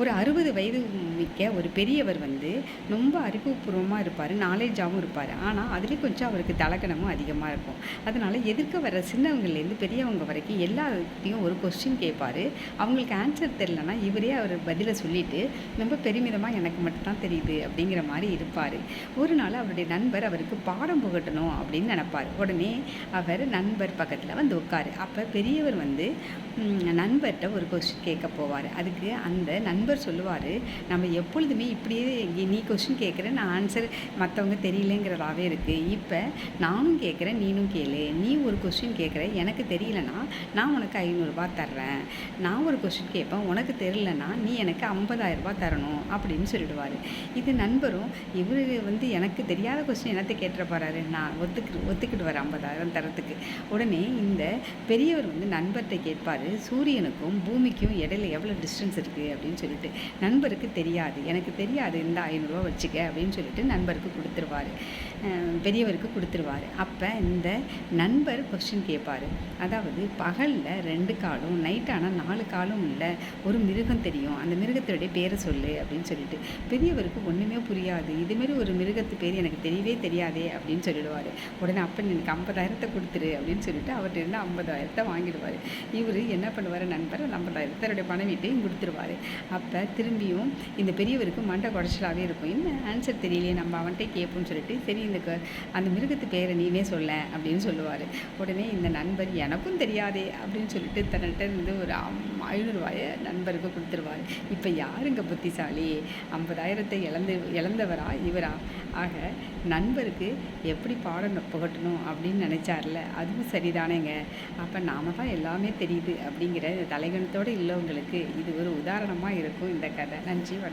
ஒரு 60 வயது மிக்க ஒரு பெரியவர் வந்து ரொம்ப அறிவுபூர்வமா இருப்பாரு. நாலேட்ஜாவும் இருப்பாரு. ஆனா, அதிலயும் கொஞ்சம் அவருக்கு தலக்கணமும் அதிகமா இருக்கும். அதனால எதிர்க்க வர சின்னவங்கலேருந்து பெரியவங்க வரைக்கும் எல்லார்கிட்டயும் ஒரு கொஸ்டின் கேட்பாரு. அவங்களுக்கு ஆன்சர் தெரியலன்னா, இவரே அவர் பதில சொல்லிட்டு, ரொம்ப பெருமிதமா எனக்கு மட்டும் தான் தெரியுது அப்படிங்கிற மாரி இருப்பாரு. ஒரு நாள் அவருடைய நண்பர் அவருக்கு பாடம் புகட்டணும் அப்படின்னு நெனப்பாரு. உடனே அவர் நண்பர் பக்கத்துல வந்து உட்காரு. அப்ப பெரியவர் வந்து நண்பர்ட்ட ஒரு கொஸ்டின் கேட்க போவாரு. அதுக்கு அந்த நண்பர் சொல்லுவாரு, "நம்ம எப்பொழுதுமே இப்படியே நீ கொஸ்டின் கேட்குற, நான் ஆன்சர் மத்தவங்க தெரியலங்கிறதாவே இருக்கு. இப்ப நானும் கேட்குறேன், நீனும் கேளு. நீ ஒரு கொஸ்டின் கேட்குற, எனக்கு தெரியலன்னா, நான் உனக்கு ரூ. 500 தர்றேன். நான் ஒரு கொஸ்டின் கேட்பேன், உனக்கு தெரியலன்னா, நீ எனக்கு ரூ. 50,000 தரணும்." அப்படின்னு சொல்லிடுவாரு. இது நண்பரும், இவரு வந்து எனக்கு தெரியாத கொஸ்டின் என்னத்த கேட்டுற போறாரு, நான் ஒத்துக்கிட்டு வரேன் 50,000 தரத்துக்கு. உடனே இந்த பெரியவர் வந்து நண்பர்ட்ட கேட்பாரு, சூரியனுக்கும் பூமிக்கும் இடையில எவ்வளோ டிஸ்டன்ஸ் இருக்குது அப்படின்னு சொல்லிட்டு. நண்பருக்கு தெரியாது. எனக்கு தெரியாது, இந்த ரூ. 500 வச்சுக்க அப்படின்னு சொல்லிட்டு நண்பருக்கு கொடுத்துருவாரு. பெரியவருக்கு கொடுத்துருவாரு. அப்போ இந்த நண்பர் கொஸ்டின் கேட்பாரு. அதாவது பகலில் 2 காலும், நைட் ஆனால் 4 காலும் உள்ள ஒரு மிருகம் தெரியும், அந்த மிருகத்தோடைய பேரை சொல்லு அப்படின்னு சொல்லிட்டு. பெரியவருக்கு ஒன்றுமே புரியாது. இதுமாரி ஒரு மிருகத்து பேர் எனக்கு தெரியவே தெரியாதே அப்படின்னு சொல்லிடுவார். உடனே அப்போ எனக்கு 50,000 கொடுத்துரு அப்படின்னு சொல்லிட்டு அவர்கிட்ட இருந்து 50,000 வாங்கிடுவார். இவர் என்ன பண்ணுவார், நண்பர் அந்த 50,000 பணம் வீட்டையும் கொடுத்துருவாரு. அப்போ திரும்பியும் இந்த பெரியவருக்கு மண்டை குடைச்சலாகவே இருக்கும். என்ன ஆன்சர் தெரியலையே, நம்ம அவன்கிட்ட கேட்போம்னு சொல்லிட்டு, சரி இந்த அந்த மிருகத்து பேரை நீனே சொல்ல அப்படின்னு சொல்லுவார். உடனே இந்த நண்பர் எனக்கும் தெரியாதே அப்படின்னு சொல்லிட்டு தன்னிட்ட இருந்து ஒரு 500 நண்பருக்கு கொடுத்துருவார். இப்போ யாருங்க புத்திசாலி, 50,000 இழந்தவரா இவரா? ஆக நண்பருக்கு எப்படி பாடம் புகட்டணும் அப்படின்னு நினச்சார்ல, அதுவும் சரிதானேங்க. அப்போ நாம தான் எல்லாமே தெரியுது அப்படிங்கிற தலைகணத்தோடு உள்ளவங்களுக்கு இது ஒரு உதாரணமாக இருக்கும் இந்த கதை. நன்றி, வணக்கம்.